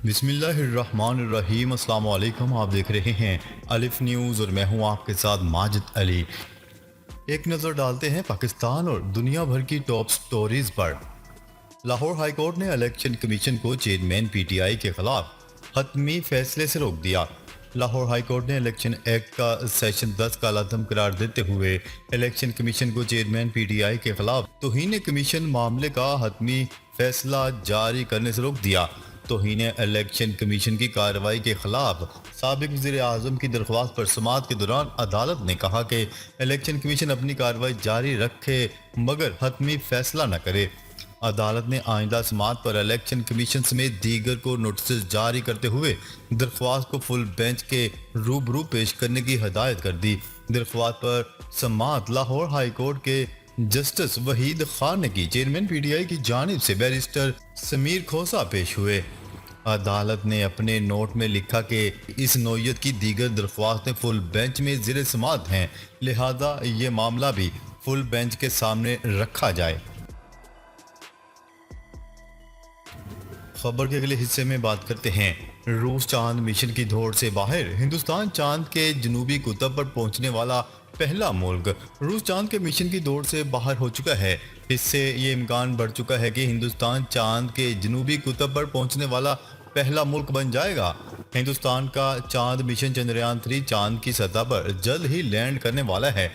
बिस्मिल्लाहिर्रहमानिर्रहीम। अस्सलाम वालेकुम। आप देख रहे हैं अलिफ न्यूज़ और मैं हूं आपके साथ माजिद अली। एक नज़र डालते हैं पाकिस्तान और दुनिया भर की टॉप स्टोरीज पर। लाहौर हाई कोर्ट ने इलेक्शन कमीशन को चेयरमैन पीटीआई के खिलाफ हतमी फैसले से रोक दिया। लाहौर हाई कोर्ट ने इलेक्शन एक्ट का सेक्शन 10 का लदम करार देते हुए इलेक्शन कमीशन को चेयरमैन पीटीआई के खिलाफ तौहीन कमीशन मामले का हतमी फैसला जारी करने से रोक दिया। तौहीन इलेक्शन कमीशन की कार्रवाई के खिलाफ साबिक वज़ीर आज़म की दरख्वास्त पर समाअत के दौरान अदालत ने कहा कि इलेक्शन कमीशन अपनी कार्रवाई जारी रखे मगर हतमी फैसला न करे। अदालत ने आइंदा समाअत पर इलेक्शन कमीशन समेत दीगर को नोटिस जारी करते हुए दरख्वास्त को फुल बेंच के रूबरू पेश करने की हदायत कर दी। दरख्वास्त पर समाअत लाहौर हाई कोर्ट के जस्टिस वहीद खान की चेयरमैन पीटीआई की जानिब से बैरिस्टर समीर खोसा पेश हुए। अदालत ने अपने नोट में लिखा कि इस नौयत की दीगर दरख्वास्तें फुल बेंच में ज़ेर समाअत हैं, लिहाजा ये मामला भी फुल बेंच के सामने रखा जाए। खबर के अगले हिस्से में बात करते हैं। रूस चांद मिशन की दौड़ से बाहर, हिंदुस्तान चांद के जनूबी कुतब पर पहुंचने वाला पहला मुल्क। रूस चांद के मिशन की दौड़ से बाहर हो चुका है। इससे ये इम्कान बढ़ चुका है कि हिंदुस्तान चांद के जनूबी कुतब पर पहुंचने वाला पहला मुल्क बन जाएगा। हिंदुस्तान का चांद मिशन चंद्रयान 3 चांद की सतह पर जल्द ही लैंड करने वाला है।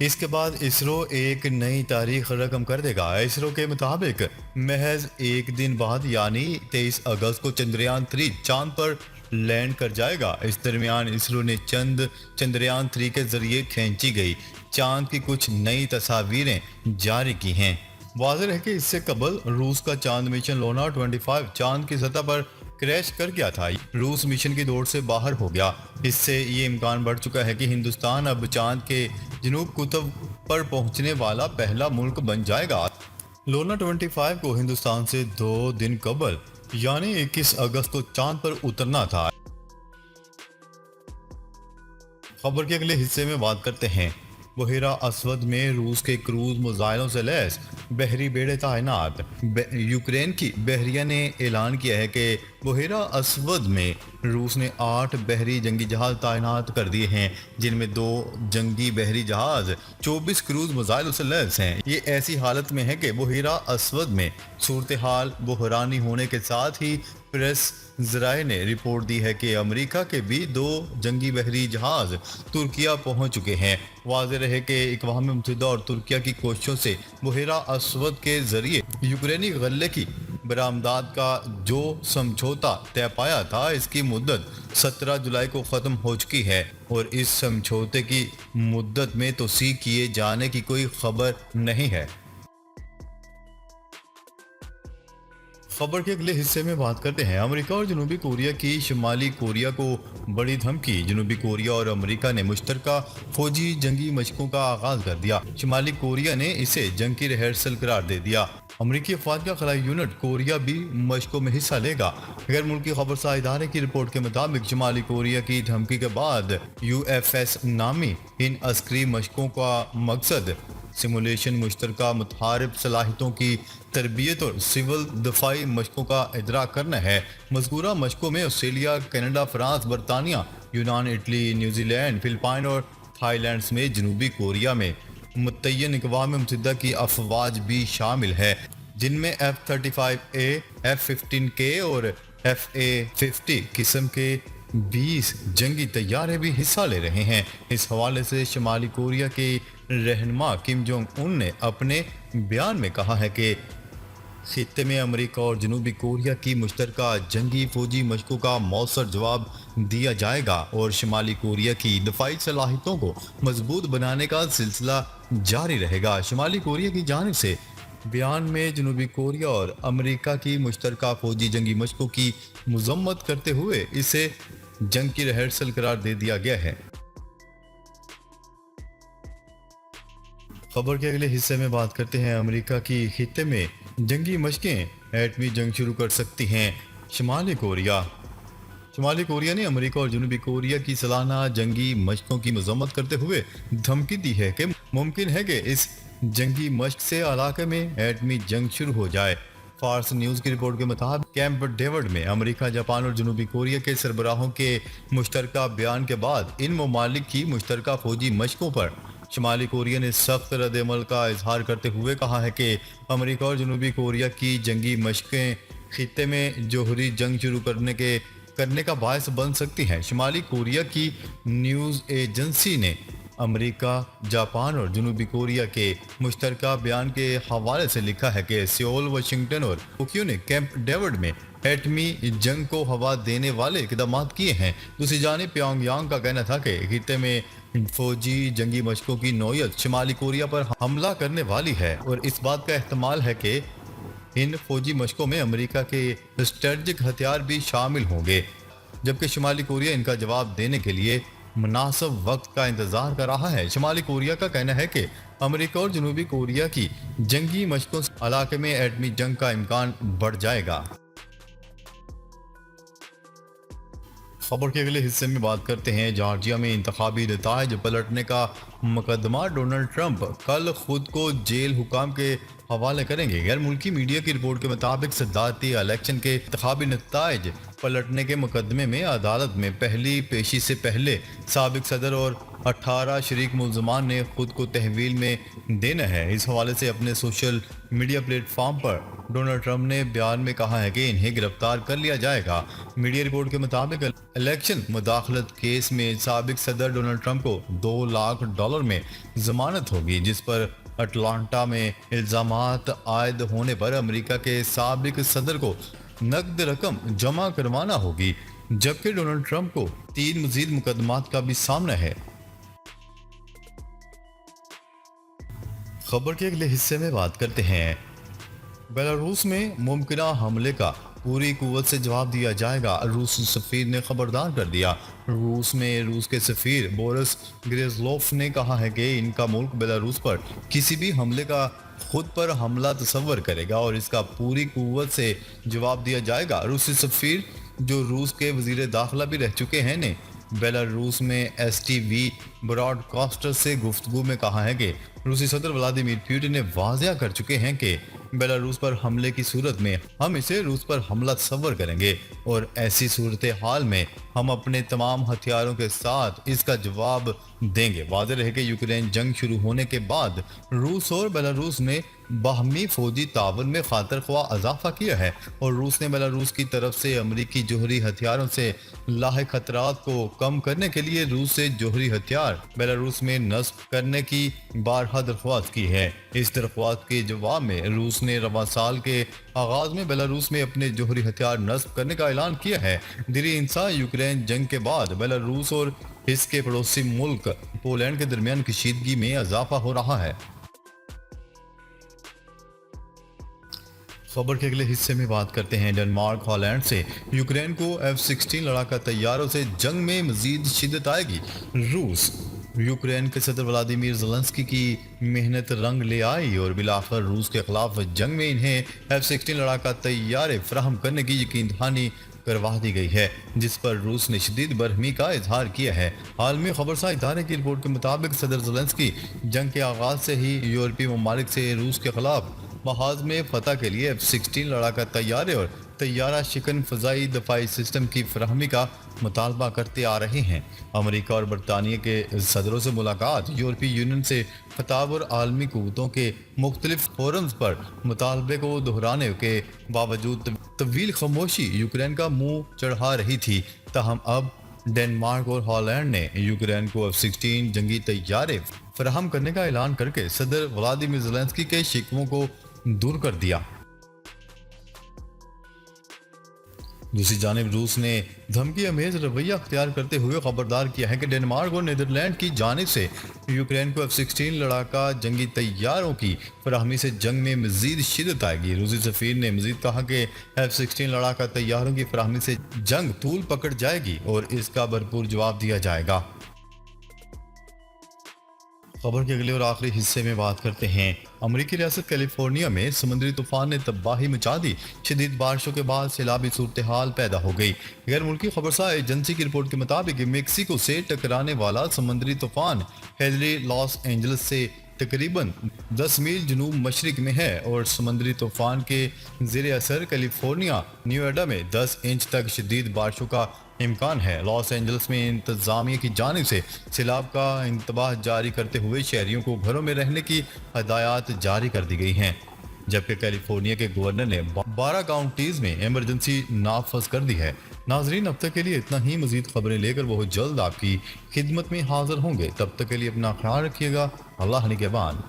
इसके बाद इसरो एक नई तारीख रकम कर देगा। इसरो के मुताबिक महज एक दिन बाद यानी 23 अगस्त को चंद्रयान 3 चांद पर लैंड कर जाएगा। इस दरमियान इसरो ने चंद्रयान 3 के जरिए खींची गई चांद की कुछ नई तस्वीरें जारी की हैं। वाज़ेह है कि इससे कबल रूस का चांद मिशन लोना 25 चांद की सतह पर क्रैश कर गया था। रूस मिशन की दौड़ से बाहर हो गया। इससे ये इम्कान बढ़ चुका है कि हिंदुस्तान अब चांद के जनूब कुतब पर पहुंचने वाला पहला मुल्क बन जाएगा। लोना 25 को हिंदुस्तान से 2 दिन कबल यानी 21 अगस्त को चांद पर उतरना था। खबर के अगले हिस्से में बात करते हैं। बहिरा असवद में रूस के क्रूज मिसाइलों से लैस बहरी बेड़े तैनात। यूक्रेन की बहरिया ने ऐलान किया है कि बहिरा असवद में रूस ने 8 बहरी जंगी जहाज तैनात कर दिए हैं, जिनमें 2 जंगी बहरी जहाज 24 क्रूज मिसाइलों से लैस हैं। ये ऐसी हालत में है कि बहिरा असवद में सूरत हाल बहरानी होने के साथ ही प्रेस ज़राए ने रिपोर्ट दी है कि अमेरिका के भी 2 जंगी बहरी जहाज तुर्किया पहुंच चुके हैं। वाज़ेह रहे कि अक़वाम मुत्तहिदा और तुर्किया की कोशिशों से बहिरा असवद के जरिए यूक्रेनी गल्ले की बरामदात का जो समझौता तय पाया था, इसकी मुद्दत 17 जुलाई को ख़त्म हो चुकी है और इस समझौते की मुद्दत में तोसी किए जाने की कोई खबर नहीं है। खबर के अगले हिस्से में बात करते हैं। अमेरिका और जनूबी कोरिया की शुमाली कोरिया को बड़ी धमकी। जनूबी कोरिया और अमेरिका ने मुश्तरका फौजी जंगी मशकों का आगाज कर दिया। शुमाली कोरिया ने इसे जंग की रिहर्सल करार दे दिया। अमेरिकी अफवाज का खलाई यूनिट कोरिया भी मशकों में हिस्सा लेगा। गैर मुल्की खबरसार इदारे की रिपोर्ट के मुताबिक शुमाली कोरिया की धमकी के बाद UFS नामी इन अस्करी मशकों का मकसद सिमुलेशन, मुश्तरका मुतहारिब सलाहियतों की तरबियत और सिविल दफाई मशकों का इदराक करना है। मज़कूरा मशकों में ऑस्ट्रेलिया, कनाडा, फ्रांस, बरतानिया, यूनान, इटली, न्यूजीलैंड, फिलिपाइन और थाईलैंड में जनूबी कोरिया में मुत्तय्यन अक़वाम मुत्तहिदा की अफवाज भी शामिल है, जिनमें F-35A, F-15K और FA-50 किस्म के 20 जंगी तैयारे भी हिस्सा ले रहे हैं। इस हवाले से शुमाली कोरिया के रहनुमा किम जोंग उन ने अपने बयान में कहा है कि खित्ते में अमेरिका और जनूबी कोरिया की मुश्तरका जंगी फौजी मशकों का मौसर जवाब दिया जाएगा और शुमाली कोरिया की दफाई सलाहियतों को मजबूत बनाने का सिलसिला जारी रहेगा। शुमाली कोरिया की जानिब से बयान में जनूबी कोरिया और अमेरिका की मुश्तरका फौजी जंगी मशकों की मजम्मत करते हुए इसे जंग की रिहर्सल करार दे दिया गया है। खबर के अगले हिस्से में बात करते हैं। अमेरिका की खित्ते में जंगी मशकें एटमी जंग शुरू कर सकती हैं। शुमाली कोरिया ने अमेरिका और जनूबी कोरिया की सालाना जंगी मशकों की मजम्मत करते हुए धमकी दी है कि मुमकिन है कि इस जंगी मशक से इलाके में एटमी जंग शुरू हो जाए। फार्स न्यूज की रिपोर्ट के मुताबिक कैंप डेविड में अमेरिका, जापान और जनूबी कोरिया के सरबराहों के मुश्तरका बयान के बाद इन ममालिक की मुश्तरका फौजी मशकों पर शुमाली कोरिया ने सख्त रद्द-ए-अमल का इजहार करते हुए कहा है कि अमेरिका और जनूबी कोरिया की जंगी मशकें खित्ते में जोहरी जंग शुरू करने का बायस बन सकती हैं। शुमाली कोरिया की न्यूज़ एजेंसी ने अमेरिका, जापान और जनूबी कोरिया के मुश्तरका बयान के हवाले से लिखा है कि सियोल, वाशिंगटन और टोक्यो ने कैंप डेविड में एटमी जंग को हवा देने वाले इकदाम किए हैं। दूसरी जानिब प्योंगयांग का कहना था कि खित्ते में फौजी जंगी मशकों की नौयत शुमाली कोरिया पर हमला करने वाली है और इस बात का एहतमाल है कि इन फौजी मशकों में अमेरिका के स्ट्रेटजिक हथियार भी शामिल होंगे, जबकि शुमाली कोरिया इनका जवाब देने के लिए मुनासिब वक्त का इंतजार कर रहा है। शुमाली कोरिया का कहना है कि अमेरिका और जनूबी कोरिया की जंगी मशकों से इलाके में एटमी जंग का इम्कान बढ़ जाएगा। खबर के अगले हिस्से में बात करते हैं जॉर्जिया में इंतखाबी नताइज पलटने का मुकदमा। डोनाल्ड ट्रंप कल खुद को जेल हुकाम के हवाले करेंगे। गैर मुल्की मीडिया की रिपोर्ट के मुताबिक सदारती इलेक्शन के इंतखाबी नताइज पलटने के मुकदमे में अदालत में पहली पेशी से पहले साबिक सदर और 18 शरीक मुल्ज़मान ने खुद को तहवील में देना है। इस हवाले से अपने सोशल मीडिया प्लेटफॉर्म पर डोनाल्ड ट्रंप ने बयान में कहा है कि इन्हें गिरफ्तार कर लिया जाएगा। मीडिया रिपोर्ट के मुताबिक इलेक्शन मुदाखलत केस में साबिक सदर डोनाल्ड ट्रंप को $2 लाख में जमानत होगी, जिस पर अटलांटा में इल्जामात आयद होने पर अमेरिका के साबिक सदर को नकद रकम जमा करवाना होगी, जबकि डोनाल्ड ट्रंप को 3 मजीद मुकदमात का भी सामना है। खबर के अगले हिस्से में बात करते हैं बेलारूस में मुमकिना हमले का पूरी कुव्वत से जवाब दिया जाएगा। रूसी सफीर ने खबरदार कर दिया। रूस में रूस के सफीर बोरिस ग्रेज़लोफ ने कहा है कि इनका मुल्क बेलारूस पर किसी भी हमले का खुद पर हमला तस्वर करेगा और इसका पूरी कुव्वत से जवाब दिया जाएगा। रूसी सफीर, जो रूस के वजीर दाखिला भी रह चुके हैं, ने बेलारूस में STV ब्रॉडकास्टर से गुफ्तगू में कहा है कि रूसी सदर व्लादिमीर पुतिन ने वाज़िया कर चुके हैं कि बेलारूस पर हमले की सूरत में हम इसे रूस पर हमला तस्वर करेंगे और ऐसी सूरत हाल में हम अपने तमाम हथियारों के साथ इसका जवाब देंगे। वाज़ेह रहे कि यूक्रेन जंग शुरू होने के बाद रूस और बेलारूस ने बाहमी फौजी तावन में खातर ख्वाह इजाफा किया है और रूस ने बेलारूस की तरफ से अमरीकी जोहरी हथियारों से लाहिक खतरात को कम करने के लिए रूस से जोहरी हथियार बेलारूस में नस्ब करने की बारहा दरख्वास्त की है। इस दरख्वास्त के जवाब में रूस ने रवा साल के आगाज में बेलारूस में अपने जोहरी हथियार नस्ब करने का ऐलान किया है। दिरी इंसा यूक्रेन जंग के बाद बेलारूस और इसके पड़ोसी मुल्क पोलैंड के दरमियान कशीदगी में इजाफा हो रहा है। खबर के अगले हिस्से में बात करते हैं डेनमार्क हॉलैंड से यूक्रेन को F-16 लड़ाका तैयारों से जंग में मजीद शिद्दत आएगी। रूस यूक्रेन के सदर व्लादिमीर ज़ेलेंस्की की मेहनत रंग ले आई और बिलाखिर रूस के खिलाफ जंग में इन्हें F-16 लड़ाका तैयारे फराहम करने की यकीन दहानी करवा दी गई है, जिस पर रूस ने शदीद बरहमी का इजहार किया है। आलमी खबरसां इदारे की रिपोर्ट के मुताबिक सदर ज़ेलेंस्की जंग के आगाज से ही यूरोपीय ममालिक से रूस के खिलाफ महाज में फतह के लिए F-16 लड़ाका तैयारे और तैयारा शिकन फ़ज़ाई दफाई सिस्टम की फरहमी का मुतालबा करते आ रहे हैं। अमेरिका और बरतानिया के सदरों से मुलाकात, यूरोपीय यूनियन से खिताब और आलमी क़ुव्वतों के मुख्तलिफ फोरम्स पर मुतालबे को दोहराने के बावजूद तवील खामोशी यूक्रेन का मुंह चढ़ा रही थी। ताहम अब डेनमार्क और हॉलैंड ने यूक्रेन को F-16 जंगी तैयारे फराहम करने का ऐलान करके सदर व्लादिमीर ज़ेलेंस्की के शिकवों को दूर कर दिया। दूसरी जानिब रूस ने धमकी अमेज रवैया अख्तियार करते हुए खबरदार किया है कि डेनमार्क और नीदरलैंड की जानिब से यूक्रेन को F-16 लड़ाका जंगी तैयारों की फराहमी से जंग में मजीद शिद्दत आएगी। रूसी सफीर ने मजीद कहा कि F-16 लड़ाका तैयारों की फराहमी से जंग तूल पकड़ जाएगी और इसका भरपूर जवाब दिया जाएगा। खबर के अगले और आखिरी हिस्से में बात करते हैं अमेरिकी रियासत कैलिफोर्निया में समुद्री तूफान ने तबाही मचा दी। शदीद बारिशों के बाद सैलाबी सूरत हाल पैदा हो गई। गैर मुल्की खबरसां एजेंसी की रिपोर्ट के मुताबिक मेक्सिको से टकराने वाला समुद्री तूफान हेनरी लॉस एंजल्स से तकरीबन 10 मील जनूब मशरिक में है और समुद्री तूफान के ज़ेर असर कैलिफोर्निया न्यूएडा में 10 इंच तक शदीद बारिशों का इम्कान है। लॉस एंजल्स में इंतजामिया की जानिब से सैलाब का इंतबाह जारी करते हुए शहरियों को घरों में रहने की हदायत जारी कर दी गई हैं, जबकि कैलिफोर्निया के गवर्नर ने 12 काउंटीज में इमरजेंसी नाफज कर दी है। नाजरीन, अब तक के लिए इतना ही। मजीद खबरें लेकर बहुत जल्द आपकी खिदमत में हाजिर होंगे। तब तक के लिए अपना ख्याल रखिएगा। अल्लाह निगहबान।